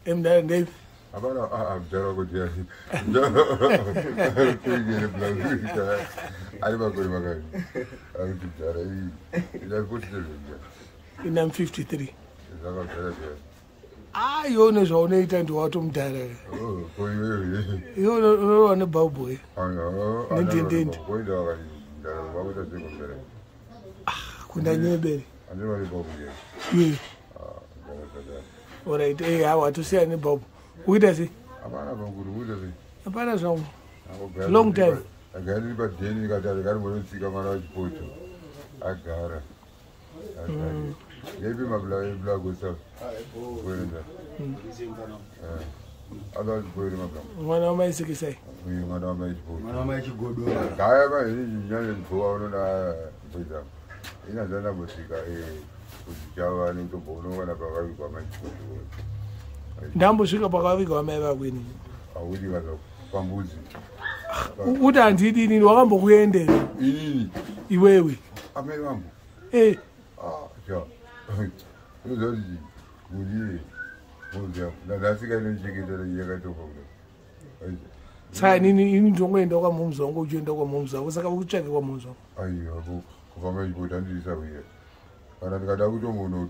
Emdala Dave. Abana abjara ukuthi yathi. Kuyile blazer. Ayiba kuri magani. Ayithi jara ila kuti nje. Ina 53. Zaka phela. Yona zvaonoita ndiwato mudhara. Iwo one bawboy. Ndendende. Kuna nyebere. Yeah. Alright, hawa tusiya ne babu. Uida si? Abana banguru uida si. Abana zangu. Long time. Agari ba deni ka dare gari mo tsika mara chipoto. Agara. Maybe mabla go sir. Wenda. Ada bwere mabla. Mwana wa maisi kisai. Mwana wa maisi chipoto. Mwana wa maisi godo. Kaya ba ni nyanya kwa ono na Hwezha. Ina zana bosika kujawa ni to bono wana bakawi kwa maisi chipoto. Ndambo swika bakawi kwa maiva kwini. Awudi kazo pambuzi. Uti andidini wakambokuyendela. Inini? Iwewe. Ameli wangu. Ja. Uzoji kulie. Uzoji. Na nasika ile njikitele yakatofauka. Cha nini ndongwenda kwa mumzongo ujenda kwa mumzongo saka ukucheke kwa mumzongo. Ayo kufama ibotandisa wiye. Kana ndikada kuti munhu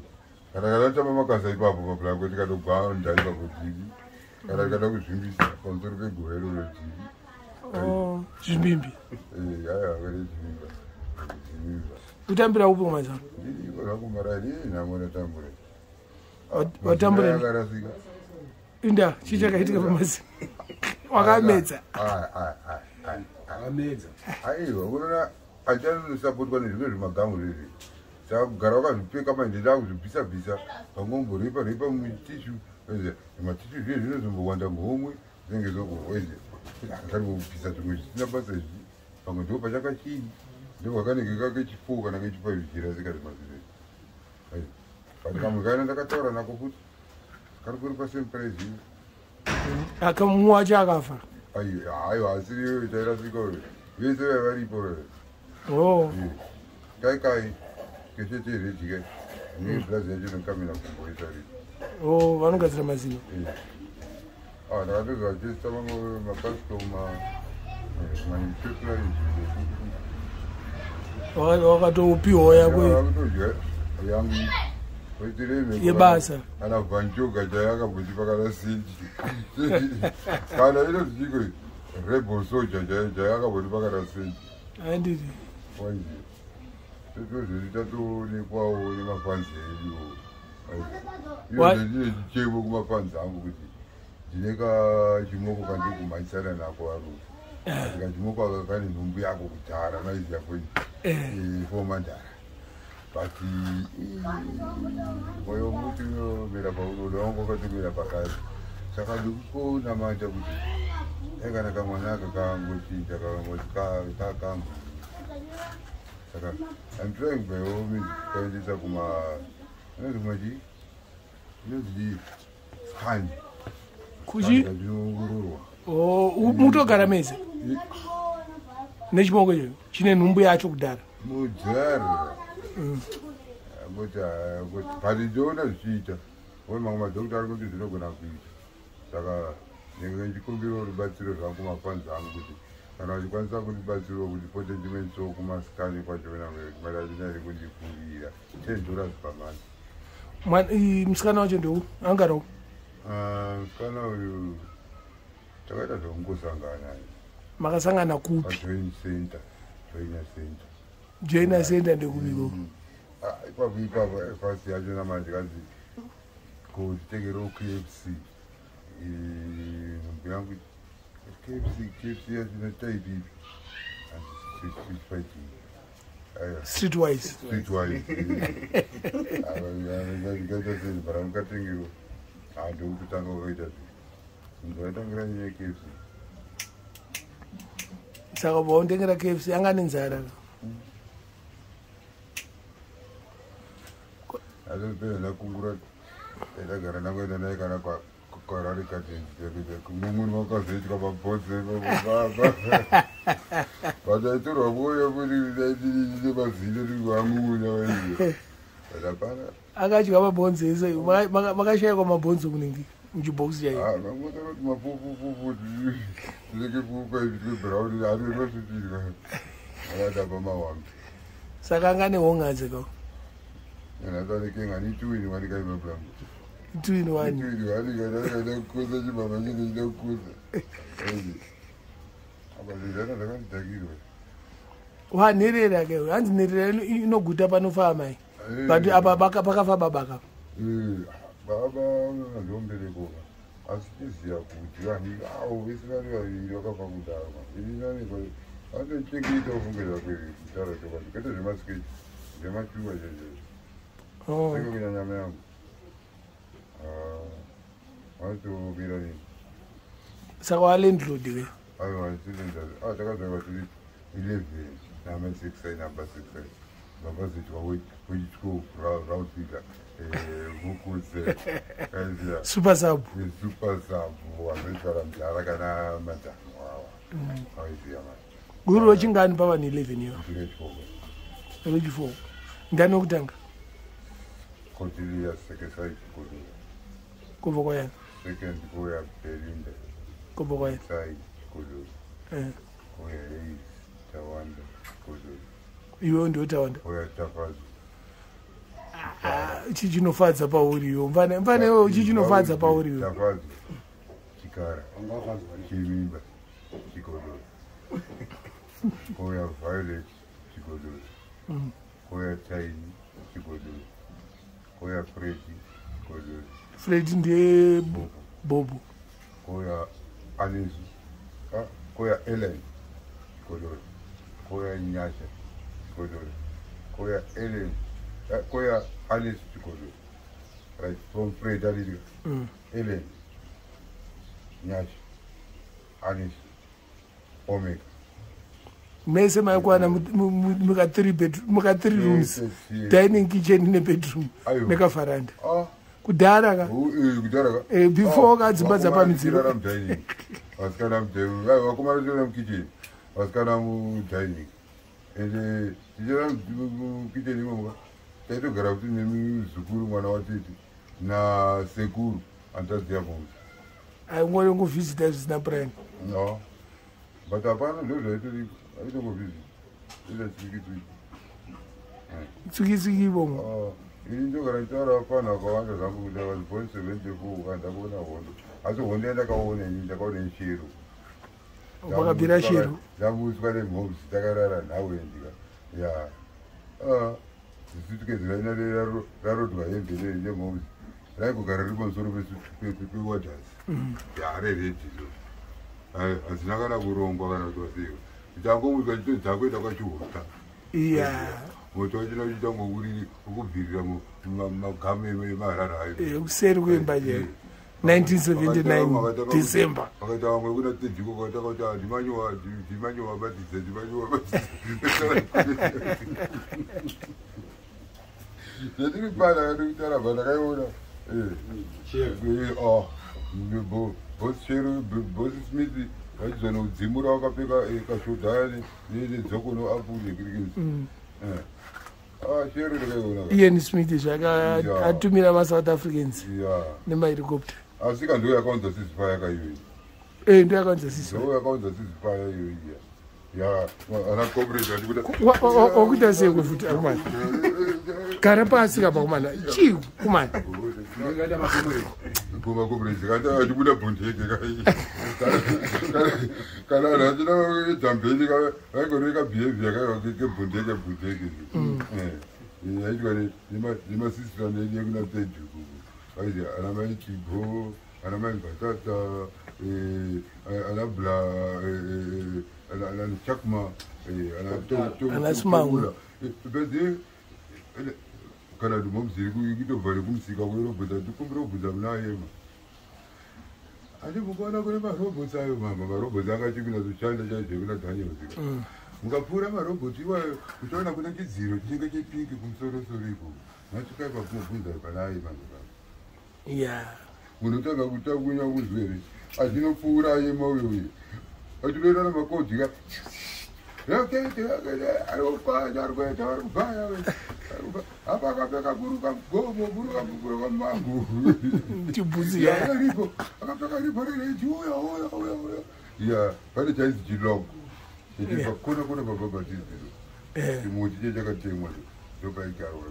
kana chama makasa ipapo papla kuti katogwanda ipa kutiki. Kana ndikada kuzvimbisa pamusoro pegwero rotiki. Chimimbi. Yaya kwere chimimba. Chimimba. Utambira upi mwanzo? Ndiko kumara namona tambure. Watambure. Akarasika. Inda chichakahitika pamasi. Wakamedza. Akamedza. Aiwa unaona ajana support kwa nini zvimagamu riri. Chakugara wakazvipeka maendera kuzvibisa pangombo ripa mutishu. Matishu zviye zvinozombowanda ngomwe zvinenge zokuhweze. Akari kupisa tumwe zvisina basa izvi. Pamwe ndipo pachakachini. Ndipo wakanenge kechifuwo kana kechipaizvi chirasika zvimazviri. Pati kamwe kaina ndakataura nako kuti kari kuri pasame prize. Akamwacha akafa. Aiwa asiriyo chairasika vese varipo. Kai kechetere chike. Ni blaze yacho nokamina kumboisa ri. Vanogadzira mazino. Ndakapedza vachista vamwe mapasitoma manipepla wakatopiwa yakwe yangu yebasa ana vanjoga chayakamboti pakana sendi kana ino zvichiko rebel soldier chayakamboti pakana sendi anditi waizvi totozvitatoonekwawo nemafanzi edu ndine chichemo kumafanzi angu kuti ndine kachimoko kandikumaisana nako aro kachimoko aka kane nhumbu yako kudhara maiziya kweni fomandhara but moyo muti unomera paunoda wangu wakatomera pakati saka ndikukonamata kuti aikana kamwana aka kangochinja kakangoti kakangu saka I'm trying by all means kuendesa kumachii inozii skani kuchi ndinoongororwa mutogara meze nechimoko icho chine nhumbu yacho kudhara mudzara kuti pati ndiona zvichiita uye mamwe madhokita ari kuti zvinogona kuita saka ndenge ndichikumbirawo rubatsiro zvangu mafanzi angu kuti kana vachikwanisa kundibatsirawo kuti pote ndimenso kumasikani kwacho venamaiatinari kundifungirira $10 pamani. Musikana wacho ndeu angarawo musikana uyu takaita zvekungosangana makasangana kupi? Joiner Center ndekuviko ipapo fasi yacho namanje kazi kutitengerawo KFC nhumbu yangu KFC yachina type ipi streetwise ndikaita sei bara mukatengero ndokutotanga wakaita ndaitangira nyaya KFC saka vaundengera KFC anga nenzara azopera ndakungura ndagara nangoenda naye kana kwarari katimumuni wakazoitwa mabhodzi vataitorwa moyo kuti mazino tikwamumuna waiyo apana akadya mabhonzi ese makashayikwa mabhonzi kuningika Mjibox ya. Ah, vamos a ver uma popo. Dizer que popo é de brown, ali não se tira. Ela dá para mal. Sakangane wongaze ko. Ela tá ali quem ani tu e wani kai meu plan. 2 in 1. Tu e wani ga coisa de baba ni de coisa. Aba lidana da kan tagiro. Wa nerera ke, hanzi nerera inoguta panofama mai. But aba bakafa babaka. Baba ndombele ko. Asizia kujira ni au isingari iyo kafa kudama. Ini nani ko ande chekito fungela kweli. Tara kwa kete zemaski. Zemakiwa jeje. Oh. Siko kina nyama yangu. Watu bila ni. Saka walendlodi ke. Ayo wanisilinda. Takazwa tuli 11 number 6 number 6. Baba zitwa wewe round figure. Vukuze. Super sub. Super sub. Wamechora mjara kana mata. Wow. Haisi ama. Guru wachingani pava ni 11 yo. Age 4. Ndani okutanga. Kotilia second kudu. Kuva kwa yana. Second kuya perinde. Kuva kwa yana. Side kudu. Kuya is tawanda kudu. Iwe ndio tawanda. Kuya tafazu. Ichi chinofadza pauriyo. Mfane wewe ichi chinofadza pauriyo. Tafazu. Chikara. Chimimba. Chikodo. Kuya violet. Chikodo. Kuya Tyre. Chikodo. Kuya Freddy. Chikodo. Freddy ndiye Bobo. Kuya Alice. Kuya Ellen. Chikodo. Kuya Nyasha. Chikodo. Kuya Ellen. Kuya Alice Chikodo. Right from Fred Alice. Ellen. Nyasha. Alice. Omega. Mese maikwana muka 3 rooms. Dining kitchen ne bedroom. Meka faranda. Kudara ka. Kudara ka. Before ka dzimba dzapa miziro. Waskana mdining. Wakumara zona kitchen. Waskana dining. Ende tijera kitchen imoga. Taito gara kuti nemuzukuru mwana watete na sekuru antaziya bonza. Aingori ngovisita zvisina plan. No. But apana ndo zvaito I don't go busy. Tsiki bongo. Ini gara ntara apana kwawanda zangu kuti was 0.74 ukanda kuona hondo. Asi hondo yandakaona ini ndakaona nshiro. Wakabira shiro. Ndambuswa nemhomsi takarara nawe ndika. Ya. Zisituke zvaina rarodwa yembele nemhomsi. Raigogara riri pamusoro pewaters. Ya reredhizo. Hazina kana kurongwa kana kuti wasiwa. Ndangomuzwa chito dzakuenda kwaChihota. Yeah. Moto wachina uchita ngouri ukubvirira magamu eMarara ayo. Kuseri kuimba je. 1979 December. Vakati vamwe kuna tejiko kwataka kuti ndimanyowa batidze. Ndiri pana kandi kutara bana kaiona. Boss Shero, Boss Smith, vachizona kudzimura wakapfeka kashodhani nedzokono apule kirikisi. Shero ndakaiona. Ian Smith zvaka atumira maSouth Africans nemahelicopter. Asi ka ndo yakaunza sisipa yakaiyoyi. Ndo yakaunza sisipa. Ndo yakaunza sisipa yayoyi. Ya, ana comrade ndikuda. Okuita sei kwefuti akumana. Gara pasi kapa kumana. Chii kumana. Ngada makomrade. Kuma comrade kata ndikuda bondeke kai. Kana ndina jambeli ka ngoreka behavior ka ke bondeke. Yaitwa ni sister ndiye kuna teju. Aija anamai chibo, anamai batata, anabla, anachakma, anasmangula. Bede kana dumomziri kuitobva kumsika kwerobhota tikumbrobhota munayema. Andi mukona kune marobhoti ayo mama, marobhoti akachipinda kushanda chaizvo kuna Daniels. Mukapfuura marobhoti iwayo uchaona kuna chidziro chinenge chepingi kumusoro iko. Nachikaipa kumubvunza panaye mama. Yeah. Unotanga kutakunya kuzwere. Atinopfuura yema uyo. Atinoenda namakoti ka. Yakete arikupanya arikuita arikubaya. apa akapfeka bhuru kagomo bhuru kamangu Chibuzi ya. akapfeka ripo rereji uya ya pane chaizi chilongo chiti pakona bababatizi chimuti che chakatemwa ndopaigarwa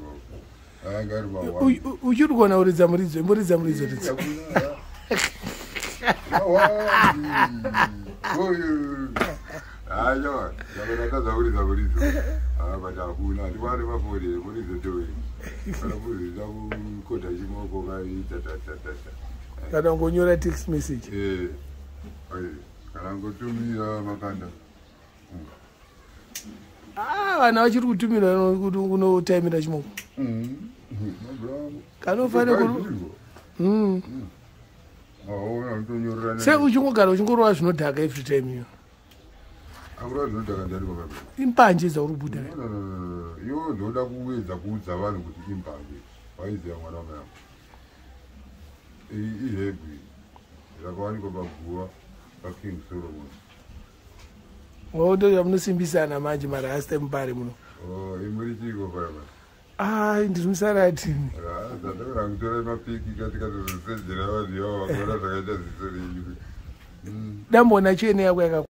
anga ari mawa uchiri kuona uridza muridzo ridzi ayo yakanatadza uridza muridzo but hakuna ndiwari mafore muridzo towe kana muridzo kukodha chimoko kaitatatata kana ngonyora text message kana ngotumira makanda vana vachiri kutumira unotaimira chimoko kanofanira sei uchingogara uchingorova zvinodhaka every time iyo impanje dzauri kubuda iwo ndoda kuwedza kuudza vanhu kuti impanje waiziva mwana wamayangu ihebwi zvakawanikwa paguva paking solomon waotoya munosimbisana manje mara asite mubare muno imuri chiko paa ndiri musaratini zvatokana kutora mapiki katikatozosedzera vanhu yavo vakaona zvakaita ziso renyu dambona chene yako